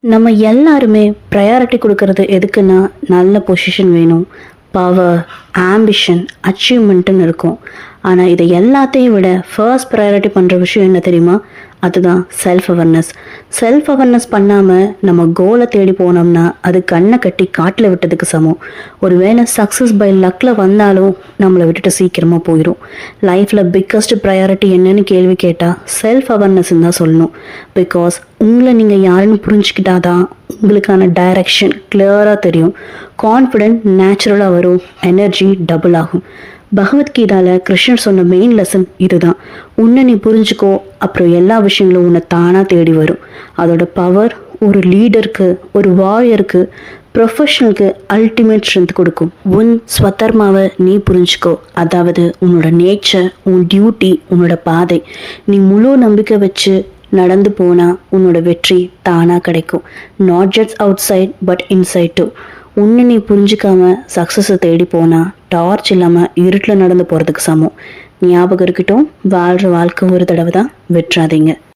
நம்ம எல்லாருமே ப்ரையாரிட்டி கொடுக்கறது எதுக்குன்னா, நல்ல பொசிஷன் வேணும், பவர், ஆம்பிஷன், அச்சீவ்மெண்ட்டுன்னு இருக்கும். ஆனால் இதை எல்லாத்தையும் விட ஃபர்ஸ்ட் ப்ரையாரிட்டி பண்ணுற விஷயம் என்ன தெரியுமா? அதுதான் செல்ஃப் அவேர்னஸ். செல்ஃப் அவேர்னஸ் பண்ணாமல் நம்ம கோலை தேடி போனோம்னா அது கண்ணை கட்டி காட்டில் விட்டதுக்கு சமம். ஒருவேளை சக்ஸஸ் பை லக்கில் வந்தாலும் நம்மளை விட்டுட்டு சீக்கிரமாக போயிடும். லைஃப்பில் பிக்கஸ்ட் ப்ரையாரிட்டி என்னன்னு கேள்வி கேட்டால் செல்ஃப் அவேர்னஸ்ன்னு தான் சொல்லணும். பிகாஸ் உங்களை நீங்கள் யாருன்னு புரிஞ்சுக்கிட்டாதான் உங்களுக்கான டைரக்ஷன் கிளியராக தெரியும். கான்ஃபிடென்ட் நேச்சுரலாக வரும், எனர்ஜி டபுள் ஆகும். பகவத்கீதாவில் கிருஷ்ணர் சொன்ன மெயின் லெசன் இதுதான். உன்னை நீ புரிஞ்சுக்கோ, அப்புறம் எல்லா விஷயங்களும் உன்னை தானாக தேடி வரும். அதோட பவர் ஒரு லீடருக்கு, ஒரு வாரியருக்கு, ப்ரொஃபஷனலுக்கு அல்டிமேட் ஸ்ட்ரென்த் கொடுக்கும். உன் ஸ்வதர்மாவை நீ புரிஞ்சுக்கோ, அதாவது உன்னோட நேச்சர், உன் டியூட்டி, உன்னோட பாதை. நீ முழு நம்பிக்கை வச்சு நடந்து போனால் உன்னோட வெற்றி தானாக கிடைக்கும். Not just outside but inside too. உன்னை நீ புரிஞ்சிக்காம சக்ஸஸை தேடி போனால் டார்ச் இல்லாமல் இருட்டில் நடந்து போகிறதுக்கு சமம். ஞாபகம் இருக்கட்டும், வாழ்கிற வாழ்க்கை ஒரு தடவை தான், விட்டுறாதீங்க.